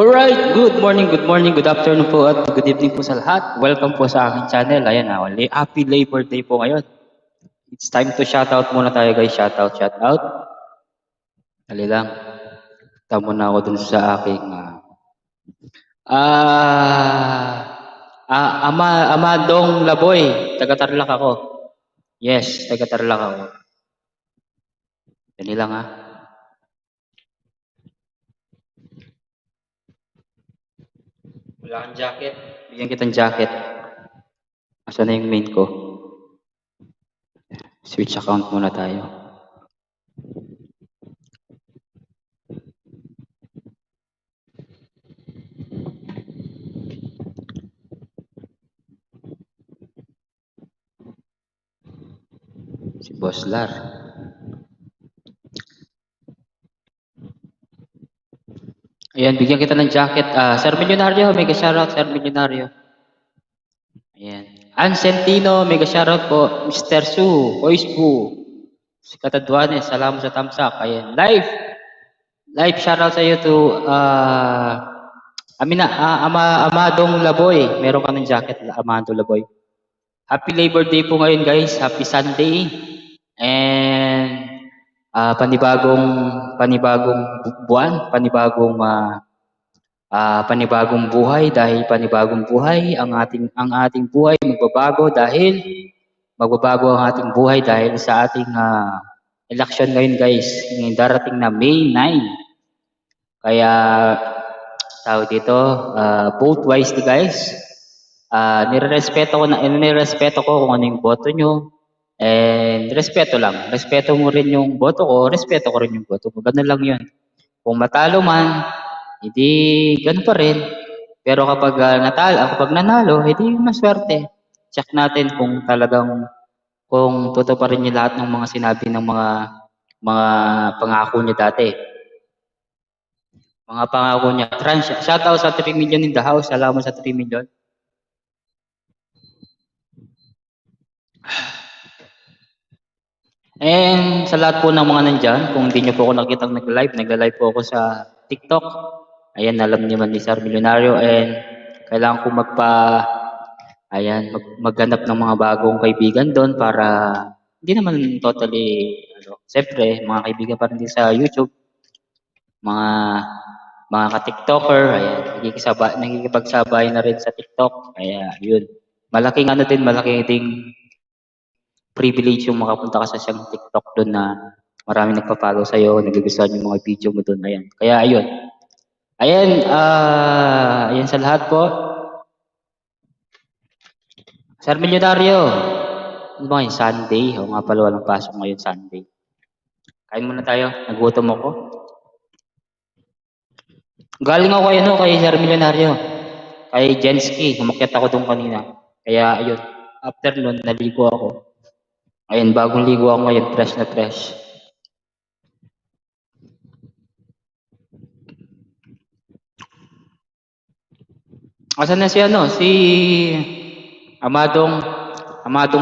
Alright, good morning, good afternoon po at good evening po sa lahat. Welcome po sa aking channel. Ayan na, happy Labor Day po ngayon. It's time to shoutout muna tayo guys. Shoutout. Dali lang. Tama muna ako dun sa aking Amadong Laboy. Taga-Tarlac ako. Yes, taga-Tarlac ako. Dali lang ha. Wala kang jacket. Bigyan kitang jacket. Asan na yung main ko? Switch account muna tayo. Si Boss Lar. Ayan, bigyan kita ng jacket. Sir Milyonaryo, mega shoutout, Sir Milyonaryo. Ayan. Ansentino, mega shoutout po. Mr. Su, Voice Boo. Si Katadwanes, salamat sa tamsak. Ayan. Live shoutout sa iyo to Amadong Laboy. Meron ka ng jacket, Amadong Laboy. Happy Labor Day po ngayon guys. Happy Sunday. And panibagong buwan, panibagong buhay dahil panibagong buhay ang ating buhay magbabago ang ating buhay dahil sa ating election ngayon guys, yung darating na May 9. Kaya tawag dito, vote wisely guys. Nirerespeto ko kung ano yung boto nyo. And respeto lang. Respeto mo rin yung boto ko, respeto ko rin yung boto mo. Ganun lang yun. Kung matalo man, hindi ganun pa rin. Pero kapag nanalo, hindi maswerte. Check natin kung talagang kung totoo pa rin yung lahat ng mga sinabi ng mga pangako niya dati. Mga pangako niya. Shoutout sa 3 million in the house. Salamat sa 3 million. And sa lahat po ng mga nandyan, kung hindi nyo po ako nakita nagla-live po ako sa TikTok. Ayan, alam niyo man ni Sir Milyonaryo. And kailangan ko maghanap ng mga bagong kaibigan doon para hindi naman totally, siyempre, mga kaibigan pa rin din sa YouTube. Mga ka-TikToker, ayan, nakikipagsabay na rin sa TikTok. Kaya, yun. Malaking ding privilege yung makapunta ka sa siyang TikTok doon na maraming nagpa-follow sa'yo, nagugustuhan yung mga video mo doon. Ayan. Kaya ayun. Ayan sa lahat po. Sir Milyonaryo, ano ba ngayon? Sunday? O nga pala walang pasok ngayon Sunday. Kain muna tayo. Nagutom ako. Galing ako kay Sir Milyonaryo. Kay Jensky. Umakyat ako doon kanina. Kaya ayun. After nun, naligo ako. Ayun, bagong ligo ako ngayon, fresh na fresh. Asan na si Amadong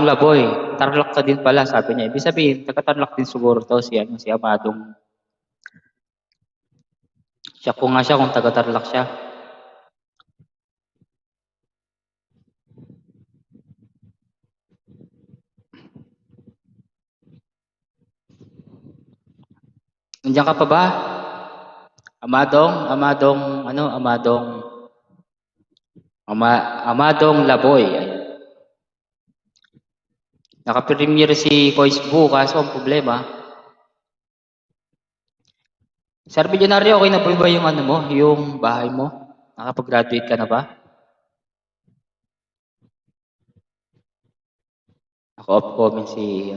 Laboy. Tarlac ka din pala, sabi niya. Ibig sabihin, taga-Tarlac din siguro to si Amadong. Siya ko nga siya kung taga-Tarlac siya. Nandiyan ka pa ba? Amadong Laboy. Naka-premiere si Voice Boo, kaso ang problema. Sir Milyonaryo, okay na po ba yung yung bahay mo? Nakapag-graduate ka na ba? Naka-off comment si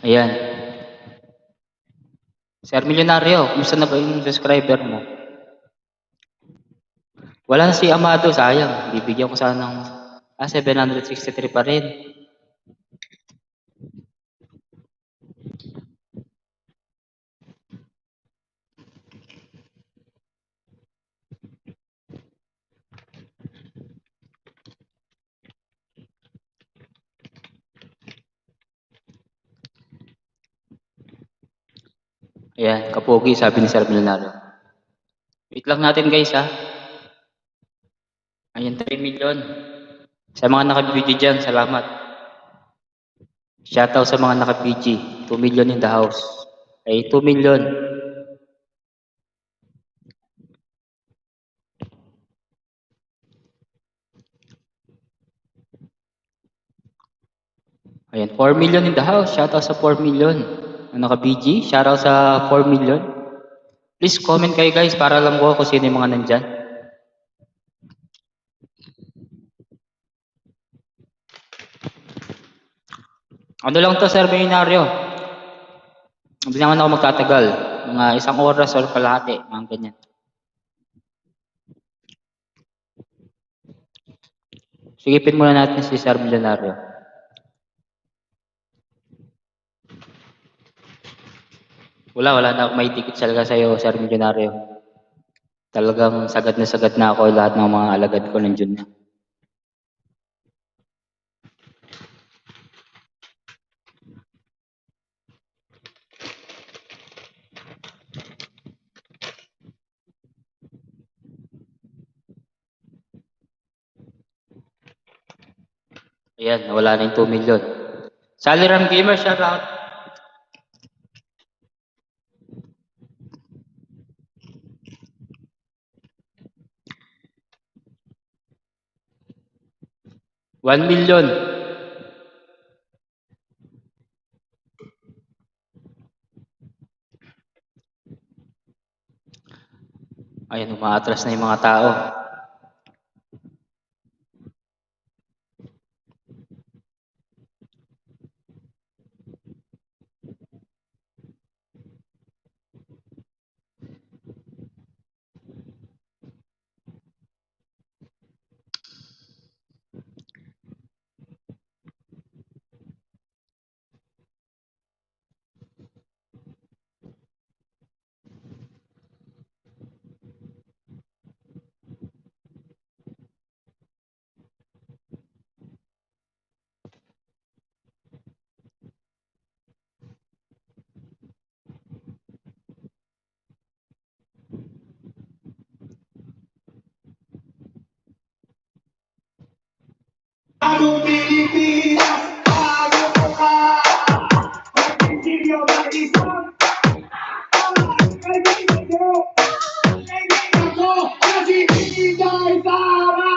Ayan. Sir Milyonaryo, kumusta na ba yung subscriber mo? Wala na si Amado, sayang. Bibigyan ko sana ng 763 pa rin. Ayan, kapogi, sabi ni Sir Milyonaryo. Wait lang natin guys ha. Ayan, 3 million. Sa mga naka-video dyan, salamat. Shoutout sa mga naka-PG. 2 million in the house. Ay, 2 million. Ayan, 4 million in the house. Shoutout sa 4 million. Ang naka-BG, shoutout sa 4 million. Please comment kayo guys para alam ko kung sino yung mga nandyan. Ano lang to, Sir Binario? Hindi naman ako magtatagal. Mga 1 oras or kalahati. Mga ganyan. Sigipin muna natin si Sir Milyonaryo. Wala na ako may ticket talaga sa'yo, Sir Milyonaryo. Talagang sagad na ako lahat ng mga alagad ko nandiyan na. Ayan, wala na yung 2 million. Saliram Gamer, shout out. $1 million. Ayan, umaatras na yung mga tao. Bagong Pilipinas, bagong mukha. Magsisilyo ba isang kaibigan ko, kasi Inday Sara.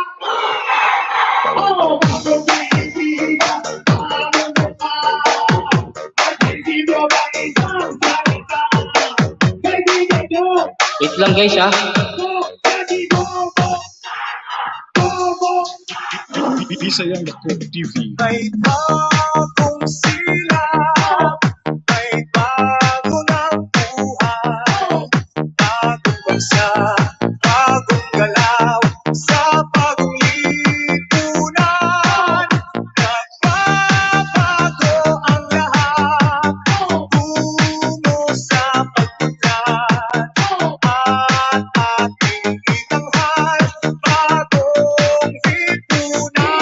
Oh, bagong Pilipinas, bagong mukha. Magsisilyo ba isang salita, kaibigan ko. Wait lang guys ha. Bisayang TV. May bagong silap, may bago ng buhay, bagong bansa, bagong galaw, sa bagong lipunan. Nagbabago ang lahat, tungo sa pagpagkat, at ating itanghal, bagong lipunan.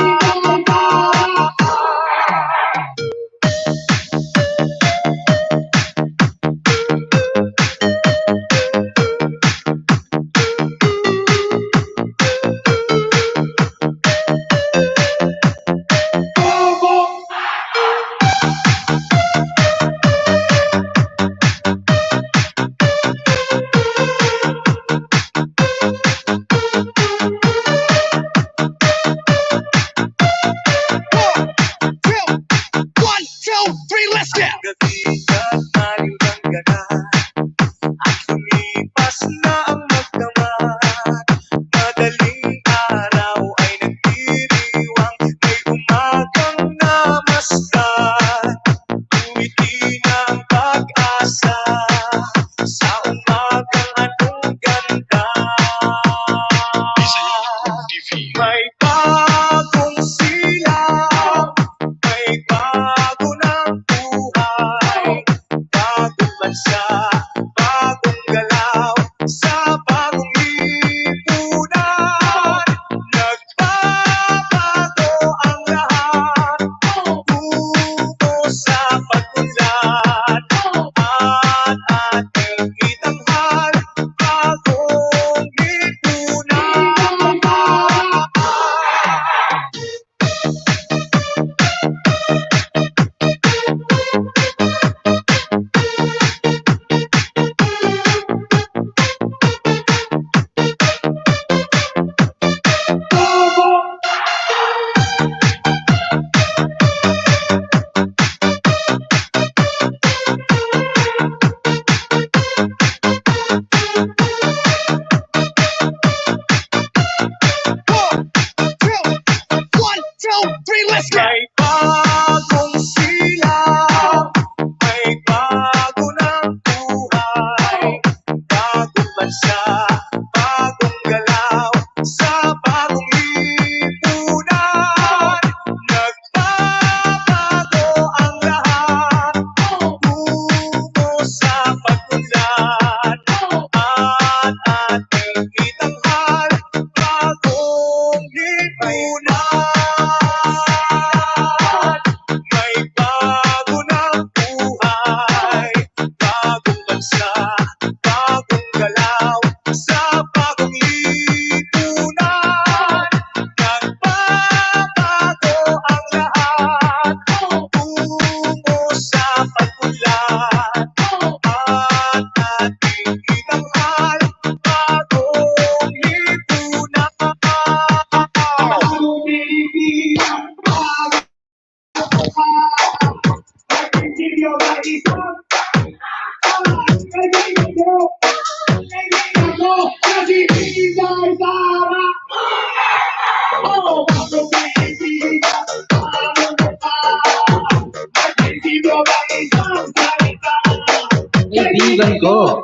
kaibigan ko,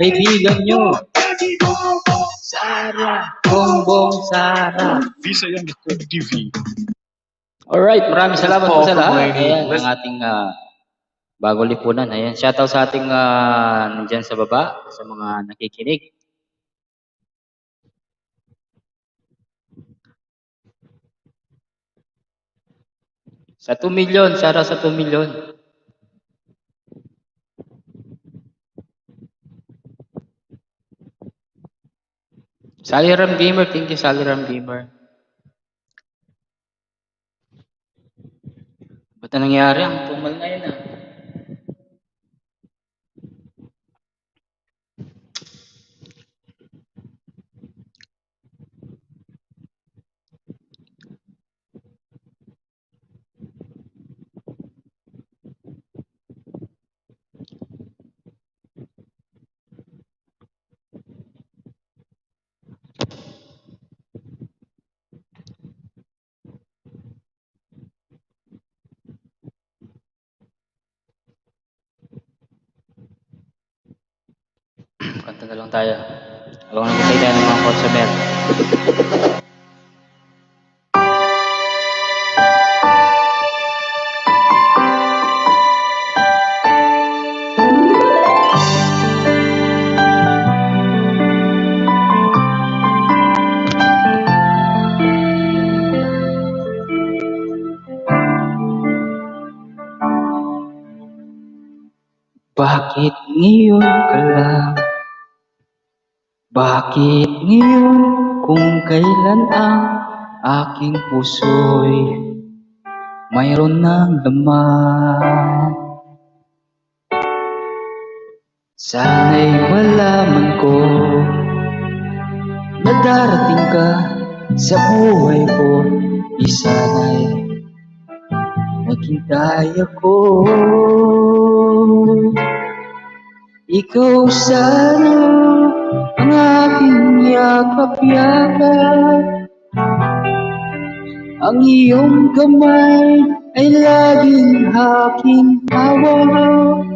kaibigan nyo, Sara, Bongbong Sara. Visayang Dako TV. Alright, maraming salamat po sa lahat. Morning. Ayan, ang ating bagong lipunan. Ayan, shoutout sa ating nandyan sa baba, sa mga nakikinig. Sa 2 million, Sara sa 2 million. Sally Ram Gamer, thank you Sally Ram Gamer. Ba't na nangyari? Ang tumal na yun Kanta na lang tayo. Alam na tayo ng mga consumer. Bakit ngayon ka lang? Bakit ngayon kung kailan ang aking puso'y mayroon ng laman? Sana'y malaman ko na darating ka sa buhay ko. Sana'y naghintay ako. Ikaw sana ang aking yakap-yakap. Ang iyong kamay ay laging aking hawak.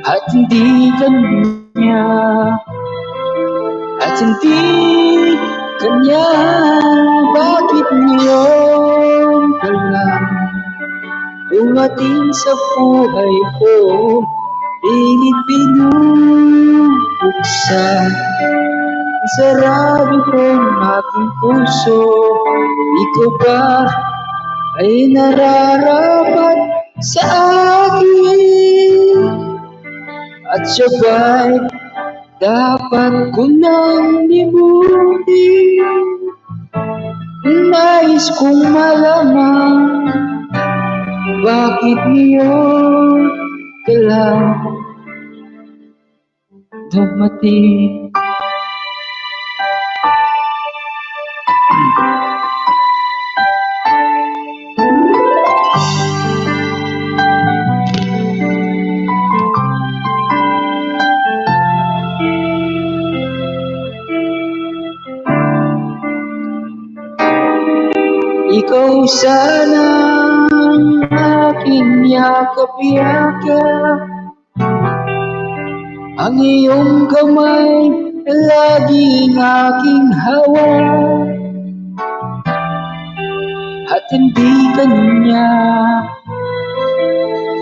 At hindi kanya, at hindi kanya. Bakit ngayon ka lang dumating sa buhay ko? Pilit binubuksan ang sarado kong aking puso. Ikaw ba ay nararapat sa akin? At sabay dapat ko nang limutin. Nais kong malaman bakit ngayon ka lang dumating. Ikaw sana ang aking yakap-yakap. Ang iyong kamay laging aking hawak. At hindi kanya,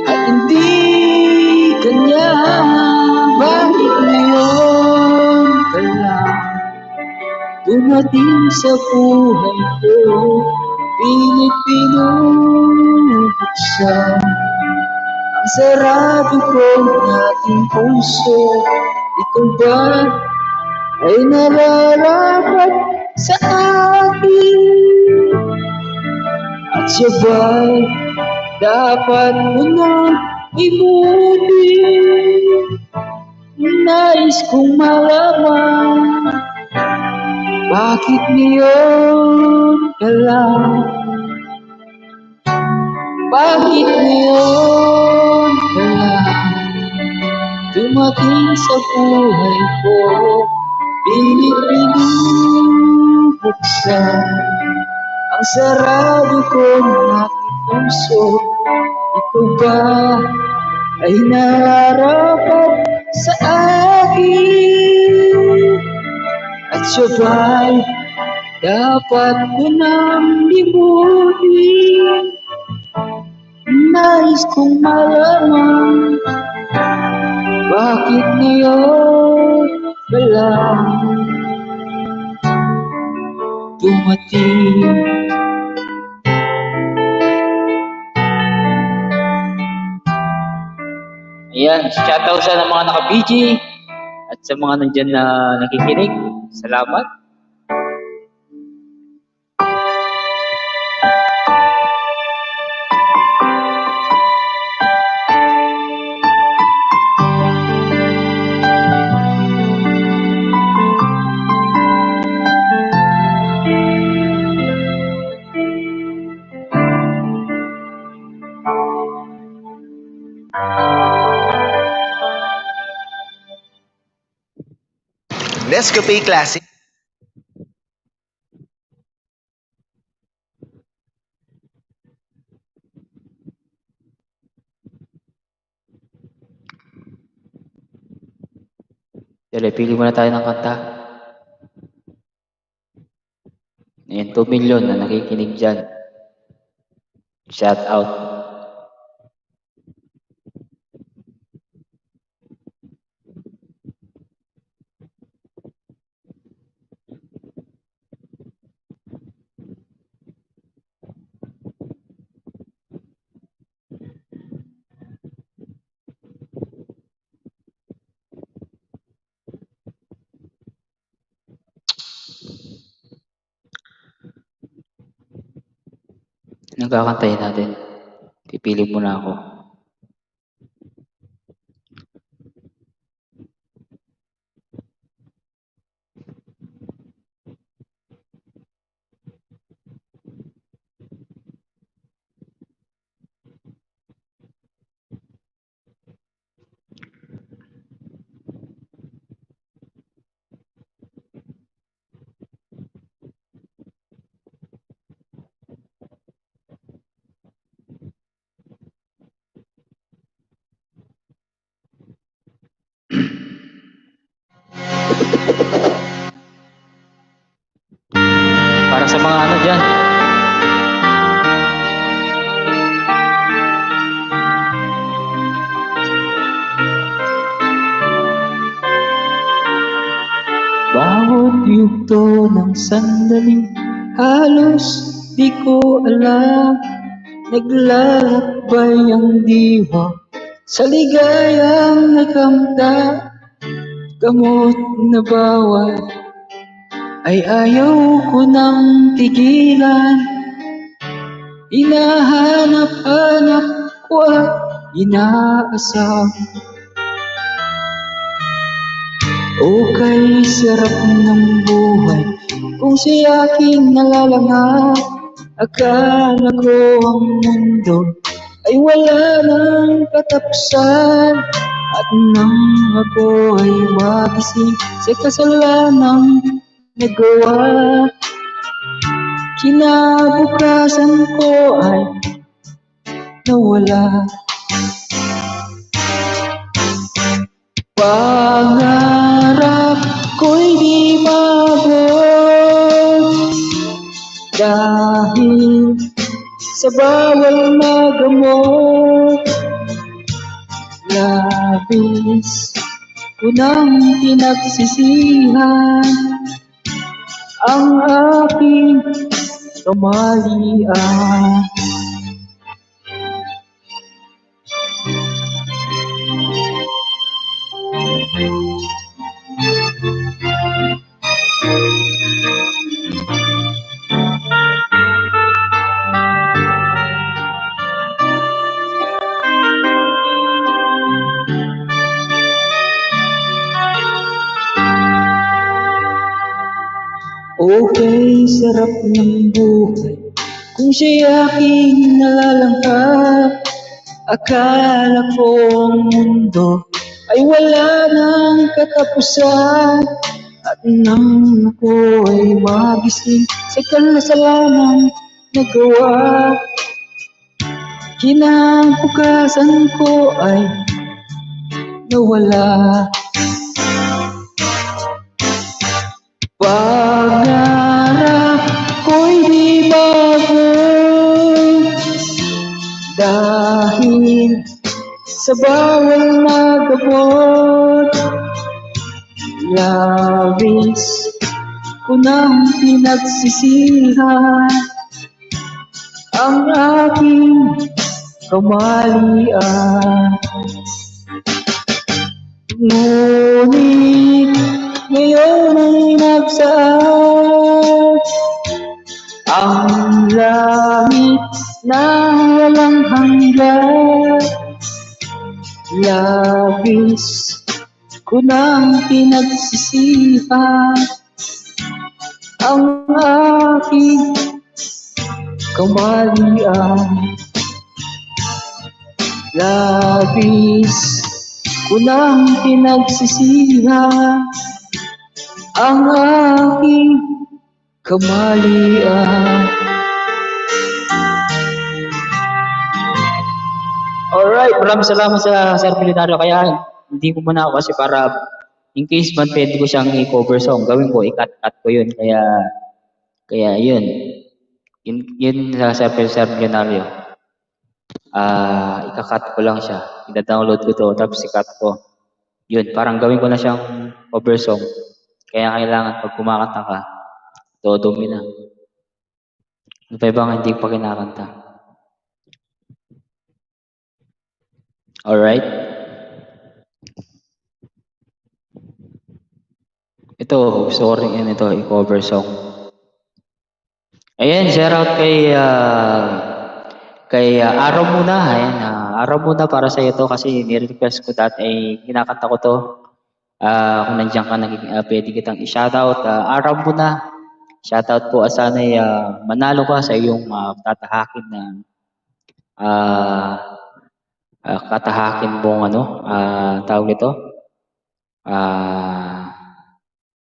at hindi kanya. Bakit ngayon ka lang dumating sa buhay ko? Pilit binubuksan ang sarado kong aking puso. Ikaw ba ay nararapat sa akin? At sabay dapat mo nang imutin. Nais kong malaman bakit ngayon ka lang? Bakit ngayon ka lang dumating sa buhay ko? Pilit binubuksan ang sarado kong aking puso. Ikaw ba ay nararapat sa akin, at sabay dapat ko nang limutin. Nais kong malaman bakit ngayon ba lang dumating. Ayan, shoutout sa mga naka-BG at sa mga nandyan na nakikinig. Salamat. Nescafe Classic. Dali, pili muna tayo ng kanta. Ayan, 2 million na nakikinig dyan. Shout out. Nagkakantayin natin. Pipili muna ako. Para sa mga ano dyan. Bawat yugto ng sandali, halos di ko alam. Naglalakbay ang diwa sa ligayang nakamta. Gamot na bawal ay ayaw ko nang tigilan. Hinahanap-hanap ko at inaasam. Okay, sarap ng buhay kung siya aking nalalanghap. Akala ko ang mundo ay wala ng katapusan, at nang ako ay magising sa kasalanang nagawa, kinabukasan ko ay nawala. Pangarap ko'y di maabot dahil sa bawal na gamot. Labis ko nang pinagsisihan ang aking kamalian. Okay, sarap ng buhay kung siya aking nalalanghap. Akala ko ang mundo ay wala ng katapusan, at nang ako ay magising sa kasalanang nagawa, kinabukasan ko ay nawala. Pangarap ko'y di bago dahil sa bawal na gabot. Labis ko nang pinagsisihan ang aking kamalian. Ngunit ngayon ay nagsaad ang langit na walang hanggan. Labis ko nang pinagsisihan ang aking kamalian. Labis ko nang pinagsisihan ang aking kamalian. Alright, maraming salamat sa Sir Pilitario. Kaya hindi ko muna ako kasi para in case man pwede ko siyang i-cover song, gawin ko, i-cut ko yun. Kaya yun. Yun sa Sir Pilitario. Ika-cut ko lang siya. Ida-download ko to, tapos i-cut ko. Yun, parang gawin ko na siyang cover song. Kaya kailangan pag kumakanta ka, dodumi na. Ano pa bang hindi pa kinakanta? Alright? Ito, sorry yun ito, i-cover song. Ayan, shout out kay Araw Muna. Ayan, Araw Muna para sa iyo to kasi ni-request ko dati ay kinakanta ko to. Kung nandiyan ka, pwede kitang i-shoutout. Araw Muna. Shoutout po, sana'y manalo ka sa iyong tatahakin na katahakin mong tawag ito,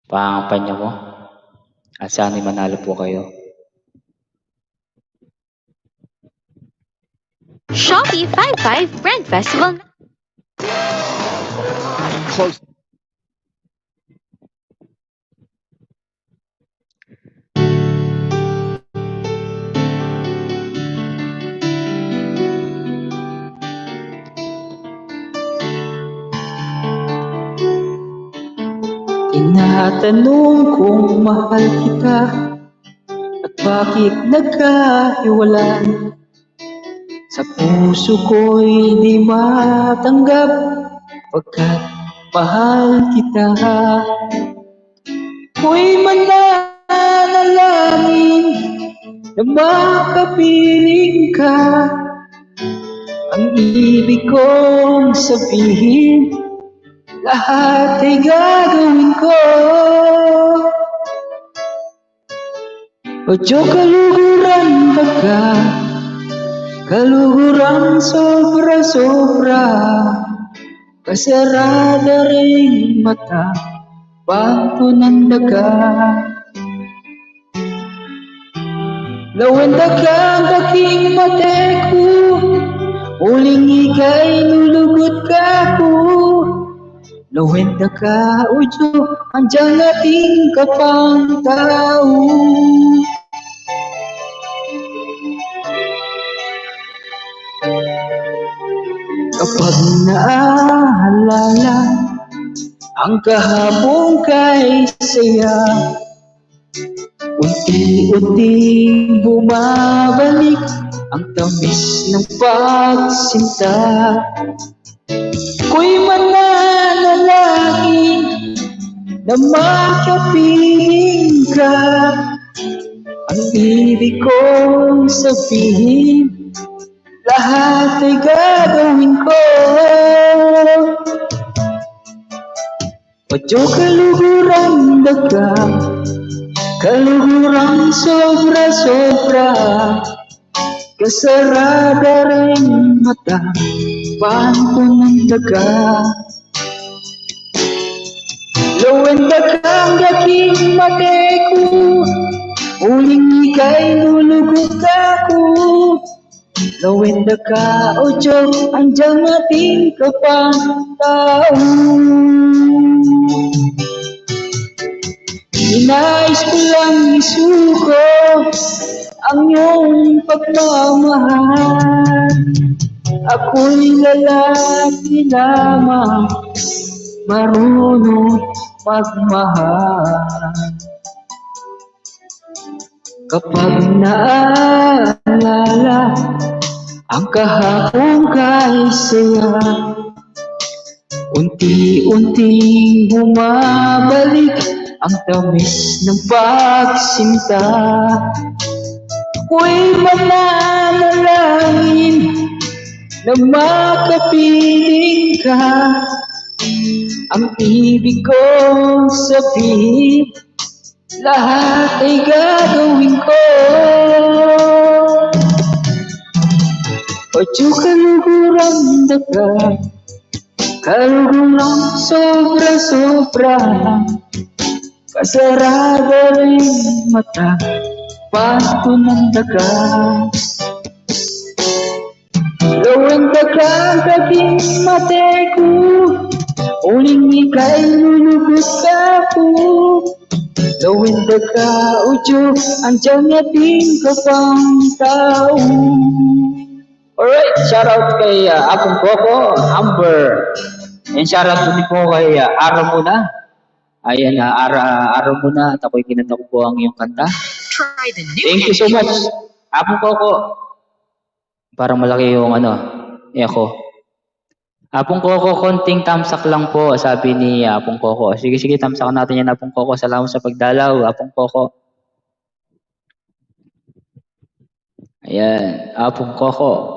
pangampanya mo. At sana'y manalo po kayo. Shopee 55 Brand Festival. Close. Tinatanong kung mahal kita at bakit nagkahiwalan. Sa puso ko'y di matanggap pagkat mahal kita. Ko'y mananalangin na makapiling ka. Ang ibig kong sabihin, lahat ay gagawin ko. Medyo kaluguran baga, kaluguran sobra-sobra, kasarada rin mata, panto ng daga. Lawenda kang aking mate ko, muling ika'y nulugot ka ko. Lawenda ka, o Diyo, andiyan ating kapang tao. Kapag naaalala ang kahapon kay saya, unti-unting bumabalik ang tamis ng pagsinta. Ko'y mananalangin na makapiling ka. Ang ibig kong sabihin, lahat ay gagawin ko. Medyo kaluguran daga, kaluguran sobra-sobra, kasarada rin mata, panto ng daga. Lawenda kang aking mate ko, muling ika'y nulugot ako. Lawin na ka o Diyos, andiyan ating kapantao. Inais ko lang isuko ang iyong pagmamahal. Ako'y lalaki lamang, marunong magmahal. Kapag naalala ang kahapon kay saya, unti-unting bumabalik ang tamis ng pagsinta. Ako'y mananalangin na makapiling ka. Ang ibig kong sabihin, lahat ay gagawin ko. Ocho kaluguran daga, kaluguran sobra-sobra, kasarada rin mata, pasto ng daga. Lawang daga gabing mate ko, uling ika'y lulubos ka po. Lawin daga o Diyos, andiyan ating kapantao. Alright, shoutout kay Apong Coco, Amber. And shoutout din po kay Ara Muna. Ayan, Ara Muna at ako'y kinanta ko po ang iyong kanta. Try the new Thank you so much, Apong Coco. Parang malaki yung echo. Apong Coco, konting tamsak lang po, sabi ni Apong Coco. Sige, tamsakan natin yan, Apong Coco. Salamat sa pagdalaw, Apong Coco. Ayan, Apong Coco.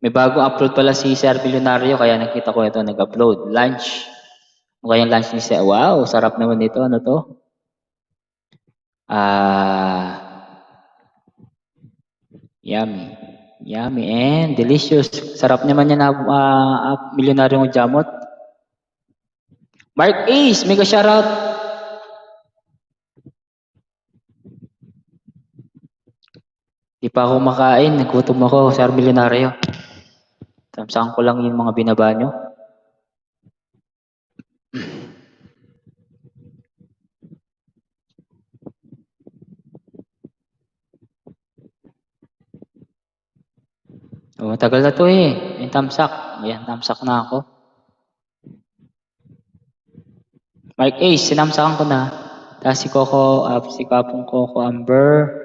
May bagong upload pala si Sir Milyonario, kaya nakita ko ito, nag-upload. Lunch. Mukha yung lunch ni Sir. Wow, sarap naman ito. Ano to? Yummy. Yummy and delicious. Sarap naman yan, Milyonaryong jamot. Mark Ace, mega shoutout. Di pa ako makain, nagutom ako, Sir Milyonaryo. Tamsakan ko lang yung mga binaba nyo. Oh, tagal na to eh. May tamsak. Ayan, tamsak na ako. Mark Ace, sinamsakan ko na. Tapos si Coco, si Kapong Coco Amber.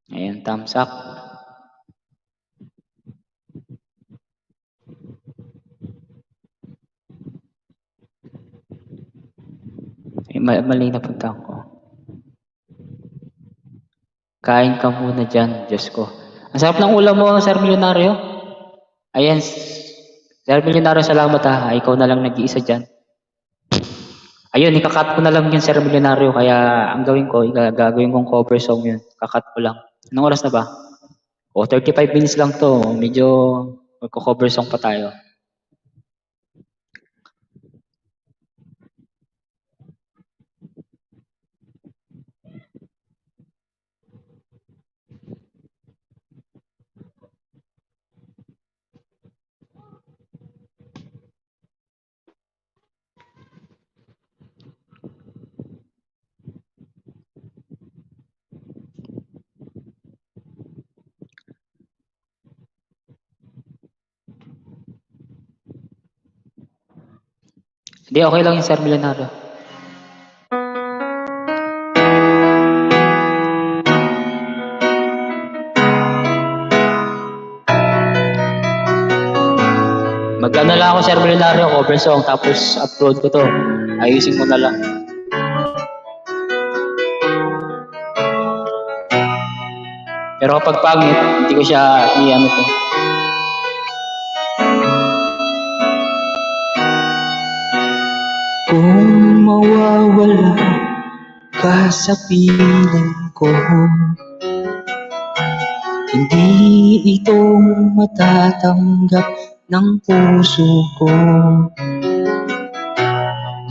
Ayan, tamsak. Mali na punta ko. Kain ka muna dyan, Diyos ko. Ang sarap ng ulam mo, Sir Milyonaryo. Ayan, Sir Milyonaryo, salamat ha. Ikaw na lang nag-iisa dyan. Ayun, ikakat ko na lang yun, Sir Milyonaryo. Kaya ang gawin ko, gagawin kong cover song yun. Kakat ko lang. Anong oras na ba? O, 35 minutes lang to. Medyo magko-cover song pa tayo. Hindi, okay lang yung Sir Milyonaryo. Mag-ano lang ako, Sir Milyonaryo, cover song, tapos upload ko to. Ayusin mo na lang. Pero kapag pangit, hindi ko siya i-ano to. Kung mawawala ka sa piling ko, hindi ito matatanggap ng puso ko.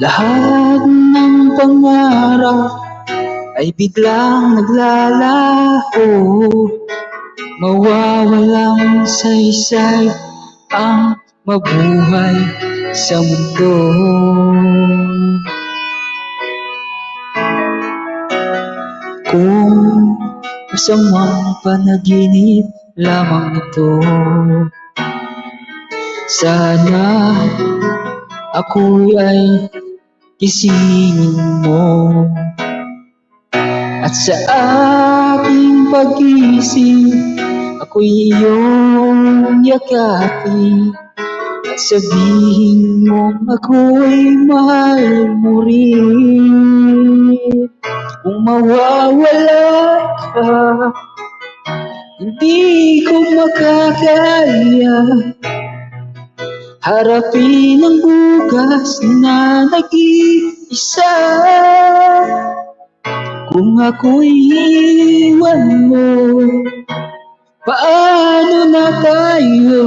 Lahat ng pangarap ay biglang naglalaho, mawawalang saysay ang mabuhay sa mundo. Kung masamang panaginip lamang ito, sana ako'y ay gisingin mo. At sa aking pag-ising, ako'y iyong yakapin. At sabihin mo ako'y mahal mo rin. Kung mawawala ka, hindi ko makakaya harapin ang bukas na nag-iisa. Kung ako'y iwan mo, paano na tayo?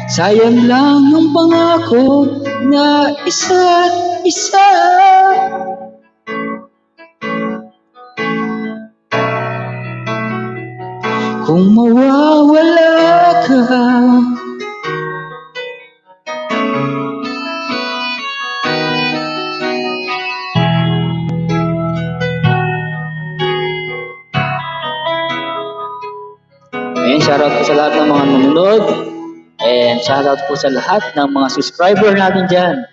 Sayang lang ang pangako na isa't isa. Kung mawawala ka, ayan, shoutout po sa lahat ng mga nanonood. And shoutout po sa lahat ng mga subscriber natin dyan.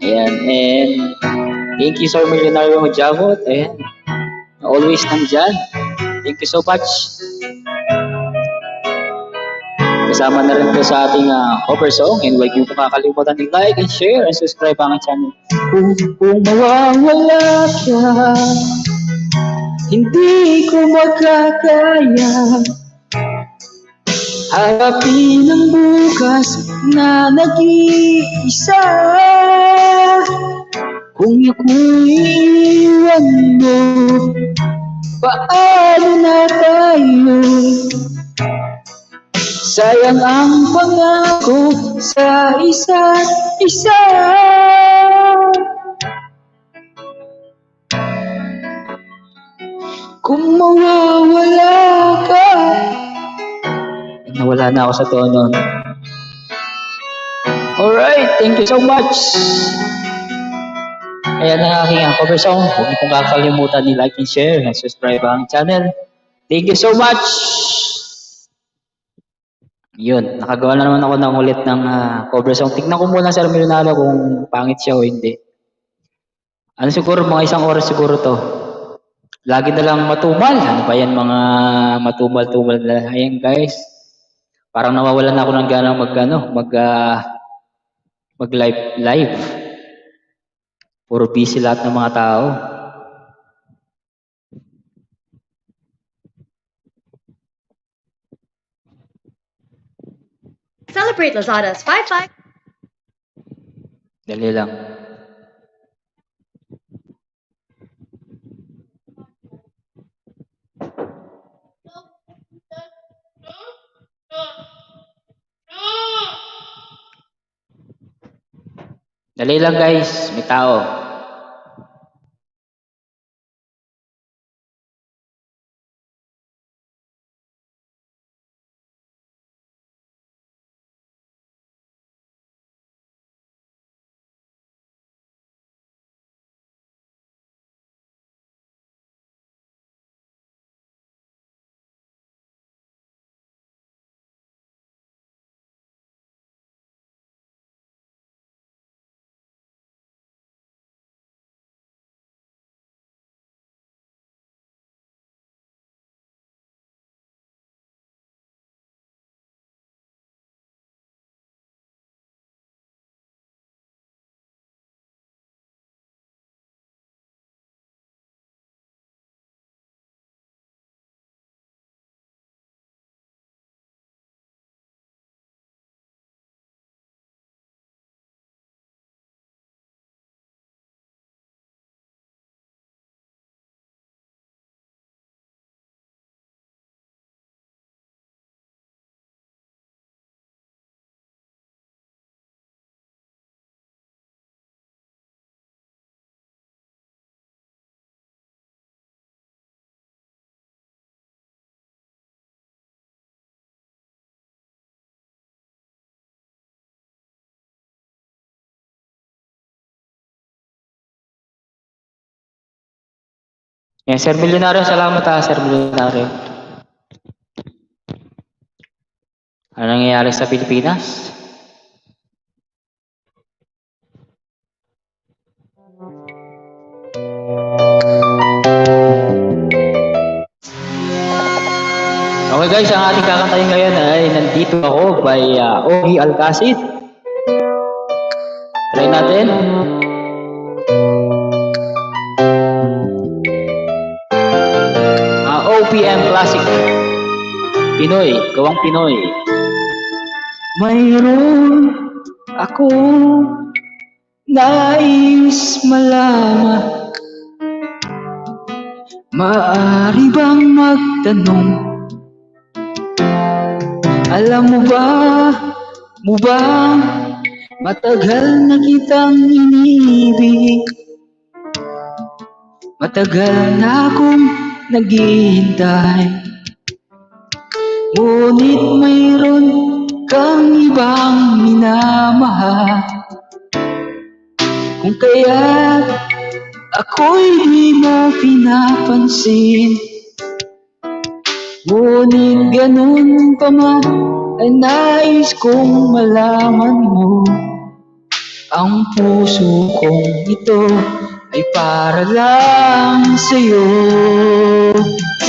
Ayan, and thank you Sir Millionario Jamot. Ayan, always nandyan. Thank you so much. Kasama na rin po sa ating cover song, and huwag niyo po kakalimutan i-like and share and subscribe ang channel. Kung mawawala ka, hindi ko makakaya harapin ang bukas na nag-iisa. Kung ako'y iwan mo, paano na tayo? Sayang ang pangako sa isa't isa. Kung mawawala ka, nawala na ako sa tono. Alright, thank you so much. Ayan ang aking cover song. Huwag niyo pong kakalimutan ni-like and share and subscribe ang channel. Thank you so much. Yun, nakagawa na naman ako ng ulit ng cover song. Tignan ko muna sa Millionario kung pangit siya o hindi. Ano siguro, mga isang oras siguro to. Lagi na lang matumal. Ano ba yan, mga matumal-tumal na. Ayan guys. Parang nawawalan ako ng gana mag-live. Puro busy lahat ng mga tao. Celebrate Lazada's 5-5. Dali lang. Dali lang guys, may tao. Yan, Sir Milyonaryo, salamat Sir Milyonaryo. Ano nangyayari sa Pilipinas? Okay guys, ang ating kakantayin ngayon ay Nandito Ako by Ogie Alcacid. Try natin. OPM Classic. Pinoy, gawang Pinoy. Mayroon ako nais malaman. Maaari bang magtanong? Alam mo ba, matagal na kitang inibig. Matagal na akong naghihintay. Ngunit mayroon kang ibang minamahal. Kung kaya't ako'y di mo pinapansin. Ngunit ganun pa man ay nais kong malaman mo. Ang puso kong ito ay para lang sa'yo.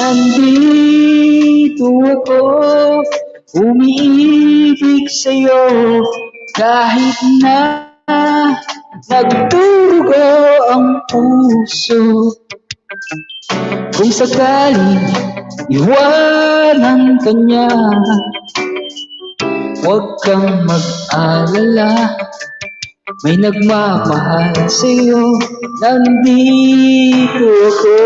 Nandito ako, umiibig sa'yo. Kahit na nagdurugo ang puso. Kung sakaling iwanan ka niya, huwag kang mag-alala. May nagmamahal sa'yo, nandito ako.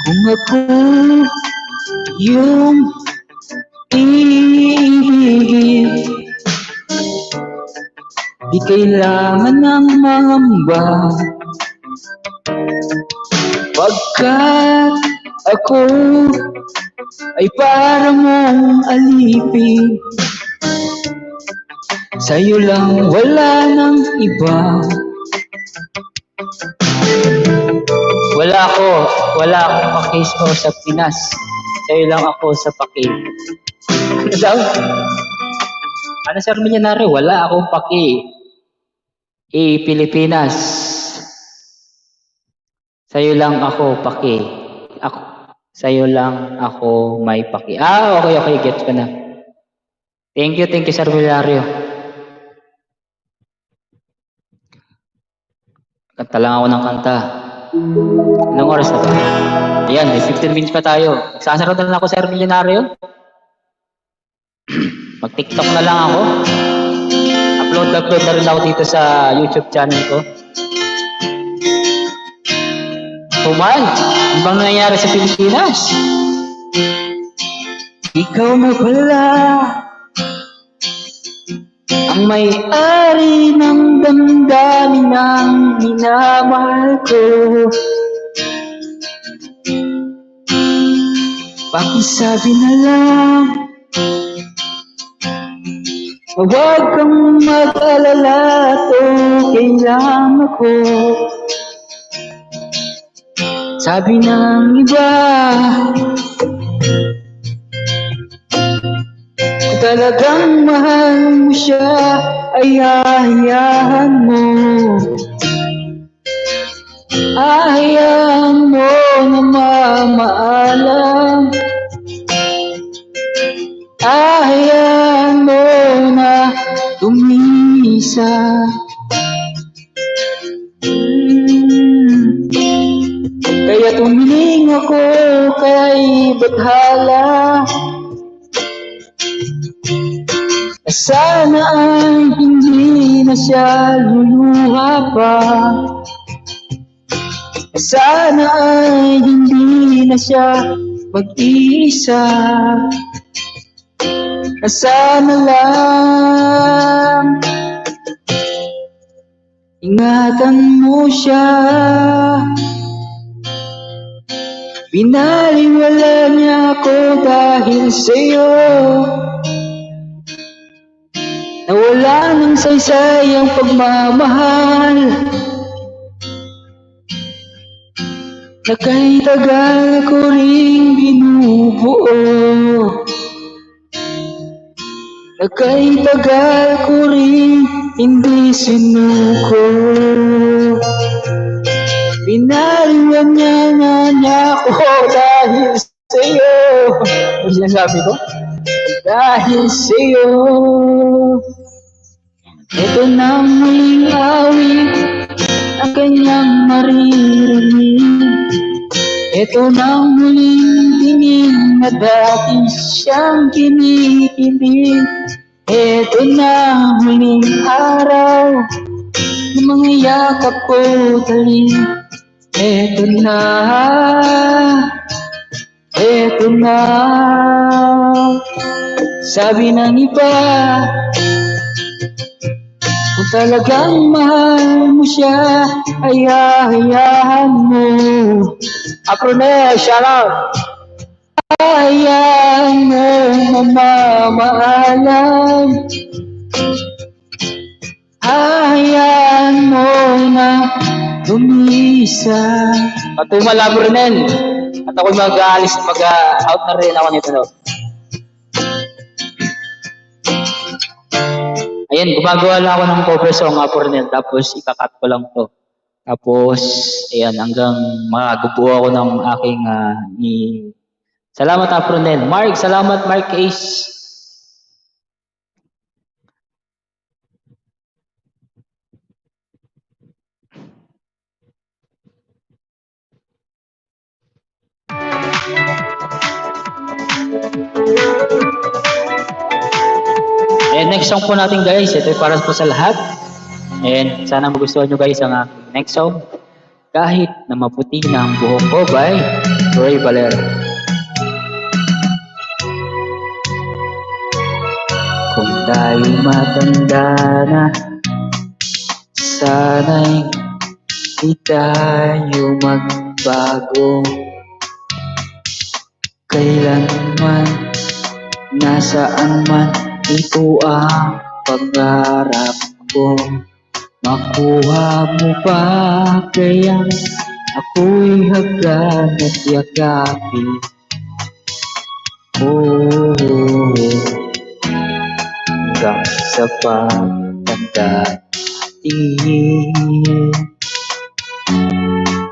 Kung ako yung iibigin, di kailangan ng mangamba. Pagkat ako ay para mong alipin. Sa'yo lang, wala nang iba. Wala akong pakis sa Pinas. Sa'yo lang ako sa paki. Ano daw? Ano Sir Milyonaryo? Wala akong paki. Pilipinas. Sa'yo lang ako paki. Sa'yo lang ako may paki. Okay, gets ko na. Thank you Sir Milyonaryo. Kanta lang ako ng kanta. Ilang oras na ba? Ayan, may 15 minutes pa tayo. Nagsasarap na ako Sir Milyonaryo. Mag-TikTok na lang ako. Upload na rin ako dito sa YouTube channel ko. Tumal, ano bang nangyayari sa Pilipinas? Ikaw na pala ang may-ari ng damdamin ng minamahal ko. Pakisabi na lang, huwag kang mag-alala, okay lang ako. Sabi ng iba, kung talagang mahal mo siya, ay hahayahan mo. Hayaan mo na mamaalam. Hayaan mo na tumisa. Kaya tumiling ako kay Bathala. Sana ay hindi na siya luluha pa. Sana ay hindi na siya mag-iisa. Sana lang ingatan mo siya. Binaliwala niya ako dahil sa'yo. Nawala ng saysay ang pagmamahal na kahit tagal ko ring binubuo, na kahit tagal ko ring hindi sinuko. Binaliwan niya ako dahil sa'yo. Ano sinasabi ko? Dahil sa'yo. Ito na ang muling awit ang kanyang maririnig. Ito na ang muling tingin na dati siyang kinikilig. Ito na ang muling araw ng mga yakap ko tali. Ito na, ito na. Sabi ng iba, kung talagang mahal mo siya, ay hayahan mo. Apronel, shout out! Hayaan mo mamamahalan. Hayaan mo na lumisa. Patumal Apronel. At ako'y mag-aalis, mag-out na rin ako nito. No? Ayan, gumagawa lang ako ng cover song nga Apronel, tapos ikakat ko lang to. Tapos, ayan, hanggang makagubuo ako ng aking Salamat Apronel. Mark, salamat Mark Ace. And next song po natin guys, ito para po sa lahat. And sana magustuhan nyo guys ang next song. Kahit na maputi na ang buhok ko by Roy Valero. Kung tayo matanda na, sana'y di tayo magbago. Kailanman, nasaan man, ito ang pangarap ko. Makuha mo pa kaya ako'y hagdan at yakapin. Hanggang sa pagtanda natin.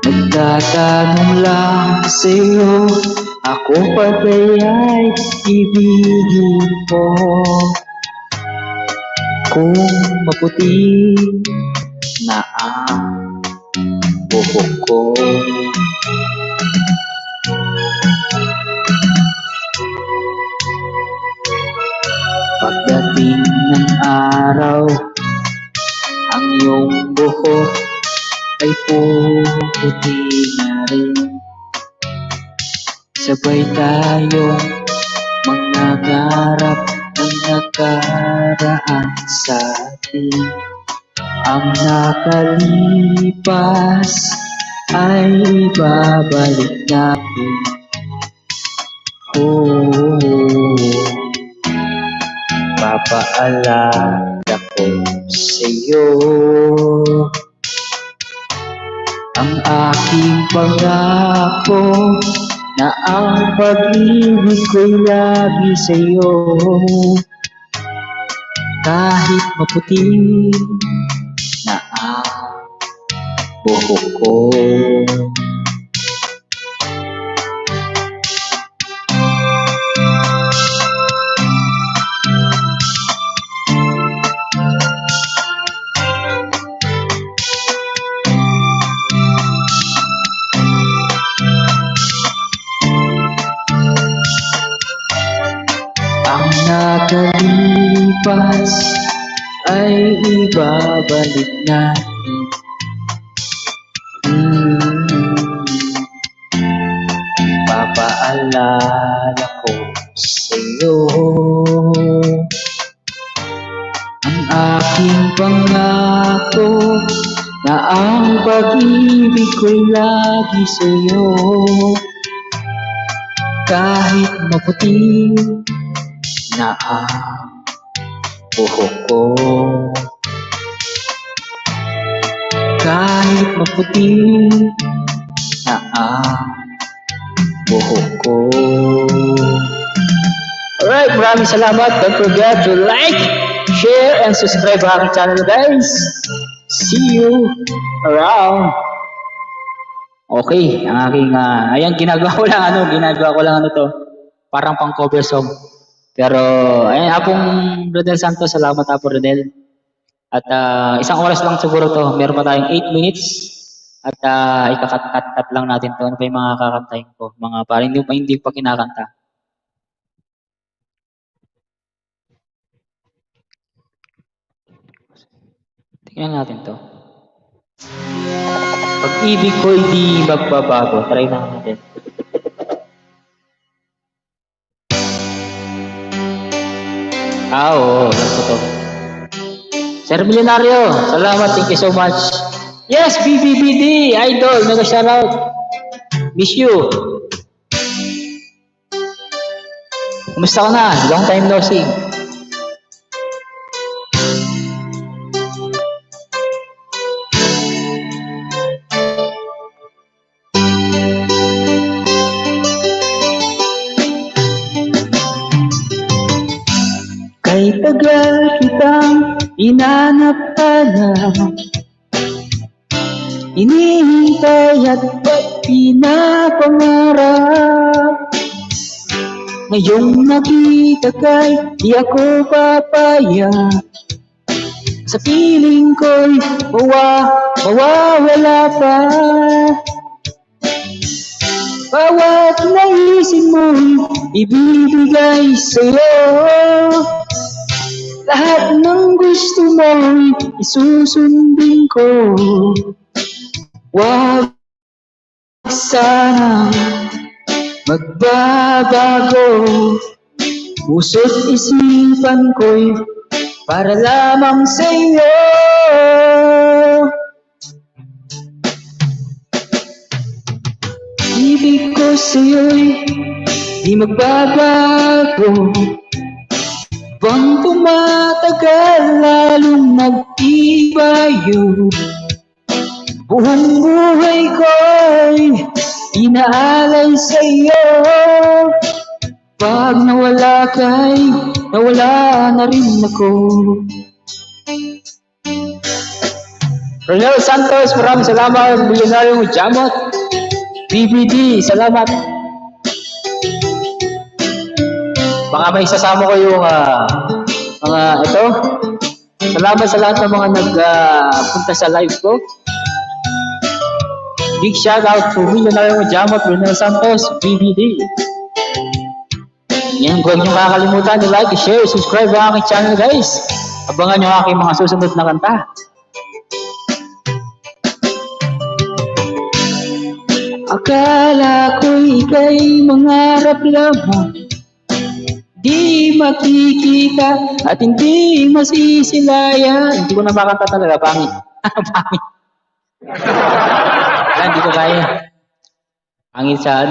Nagtatanong lang sa'yo, ako pa kaya'y ibigin mo. Kung maputi na ang buhok ko. Pagdating ng araw, ang iyong buhok ay puputi na rin. Sabay tayong mangangarap ng nakaraan sa atin. Ang nakalipas ay babalik natin. Papaalala ko sa'yo ang aking pangako na ang pag-ibig ko'y lagi sa'yo. Kahit maputi na ang buhok ko. Ang nakalipas ay ibabalik natin. Papaalala ko sa'yo ang aking pangako na ang pag-ibig ko'y lagi sa'yo. Kahit maputi na ang buhok ko, kahit maputi na ang buhok ko. Alright, maraming salamat. Don't forget to like, share, and subscribe sa aking channel, guys. See you around. Okay, ang aking, ayan, ginagawa ko lang to. Parang pang cover song. Pero, ayan, Apong Rodel Santos, salamat Apo Rodel. At isang oras lang siguro to. Meron pa tayong 8 minutes. At ikakat-kat lang natin to. Ano pa yung mga kakantahin ko? Mga parang hindi pa kinakanta. Tingnan natin to. Pag-ibig ko'y di magbabago. Try na natin. Oo. Alam ko to. Sir Milenario, salamat. Thank you so much. Yes, BBBD, idol. Mega shoutout. Miss you. Kumusta ka na? Long time no see. Kay tagal kitang inanap-hanap, inihintay at pinapangarap. Ngayong nakita kay di ako papaya, sa piling ko'y mawawala pa. Bawat naisip mo'y ibibigay sa'yo, lahat ng gusto mo'y isusundin ko. Wag sana magbabago, puso't isipan ko'y para lamang sa'yo. Ibig ko sa'yo'y di magbabago, bang tumatagal lalong nagtibayo. Buong buhay ko'y inaalay sa'yo, pag nawala kay nawala na rin ako. Ronel Santos, maraming salamat. Milenario Jamot, BBD, salamat. Baka may sasama ko yung mga ito. Salamat sa lahat ng mga nagpunta sa live ko. Big shout out to Milenario Jamot, Ronel Santos, BBD. Yan, huwag nyo kakalimutan i-like, i-share, subscribe ang aking channel, guys. Abangan nyo aking mga susunod na kanta. Akala ko'y ika'y mangarap lamang, di makikita at hindi masisilayan. Hindi ko na makanta talaga, pangit. Pangit. Hindi ko kaya. Pangit sa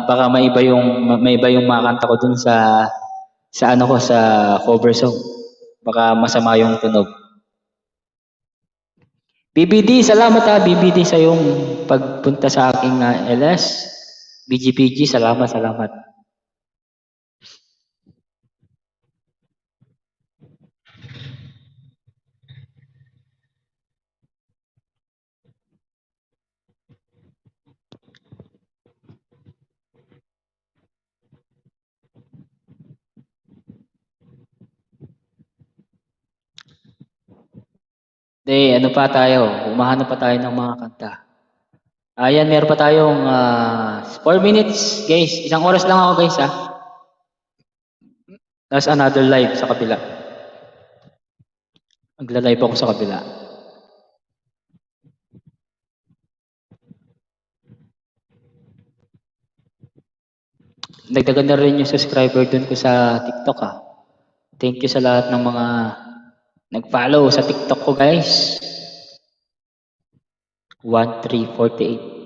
baka maiba yung makanta ko dun sa cover song. Baka masama yung tunog. BBD, salamat BBD sa yung pagpunta sa aking LS. BGPG, salamat. Ano pa tayo? Umahanap pa tayo ng mga kanta. Ayan, meron pa tayong 4 minutes, guys. Isang oras lang ako, guys, That's another live sa kabila. Magla-live ako sa kabila. Nagdagan na rin yung subscriber dun ko sa TikTok, Thank you sa lahat ng mga nag-follow sa TikTok ko, guys. 1348.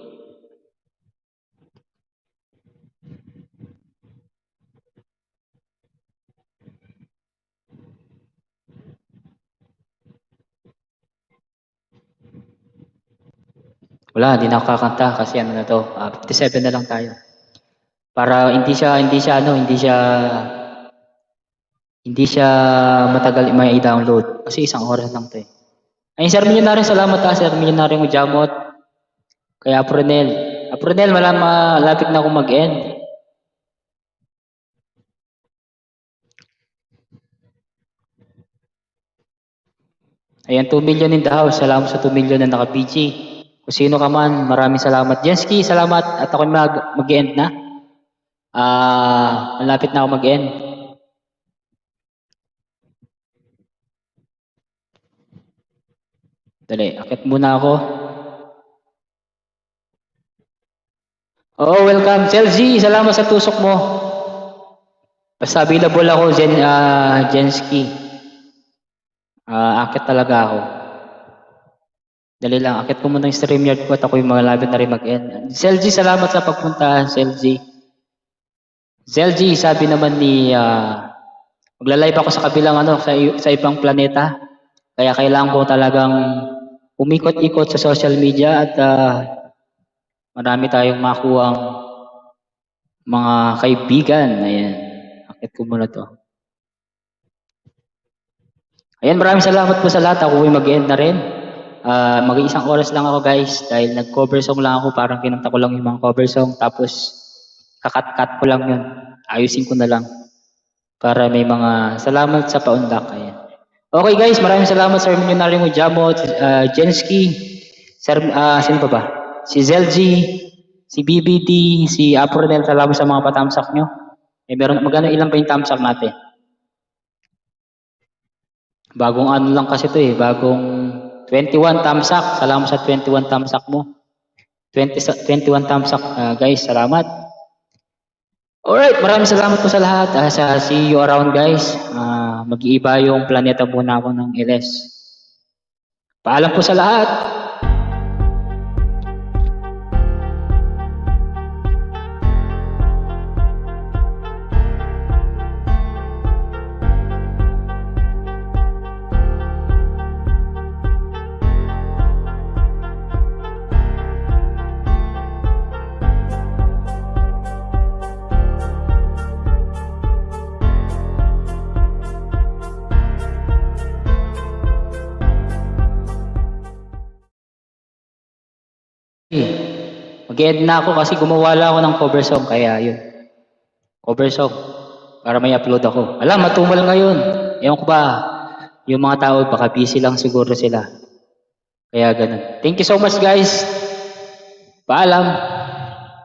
Wala, hindi na ako kakanta kasi ano na to, 57 na lang tayo. Para hindi siya matagal may i-download kasi isang oras lang to eh. Ay, Sir Milyonaryo, salamat Sir Milyonaryo Jamot. Kaya Apronel, malapit na akong mag-end. Ayan, 2 million in the house. Salamat sa 2 million na naka-PG. Kung sino ka man, maraming salamat. Jensky, salamat. At ako mag-end na. Malapit na ako mag-end. Dali, akit muna ako. Oo, welcome. Chelsea, salamat sa tusok mo. Basta available ako, Jensky. Akit talaga ako. Dali lang, akit ko muna yung StreamYard ko at ako yung malapit na rin mag-end. Chelsea, salamat sa pagpunta, Chelsea. Zelji, sabi naman ni magla-live ako sa kabilang sa ibang planeta. Kaya kailangan ko talagang umikot-ikot sa social media at marami tayong makuhang mga kaibigan. Ayan. Akit ko muna to. Ayan, maraming salamat po sa lahat. Ako mag-end na rin. Mag-iisang oras lang ako guys dahil nag-cover song lang ako. Parang kinanta ko lang yung mga cover song tapos kakat-cut ko lang yun. Ayusin ko na lang. Para may mga salamat sa paundak. Ayan. Okay guys, maraming salamat Sir Milyonaryo Jamot, Jensky, sino pa ba? Si Zelji, si BBT, si Apronel, salamat sa mga patamsak nyo. Ilan pa yung tamsak natin? Bagong ano lang kasi to eh, bagong 21 tamsak. Salamat sa 21 tamsak mo. 21 tamsak guys, salamat. Alright, maraming salamat po sa lahat. See you around guys. Mag-iiba yung planeta muna ako ng LS. Paalam po sa lahat. Mag-end na ako kasi gumawa lang ako ng cover song. Kaya yun. Cover song. Para may upload ako. Alam, matumal ngayon. Ewan ko ba, yung mga tao, baka busy lang siguro sila. Kaya ganun. Thank you so much guys. Paalam.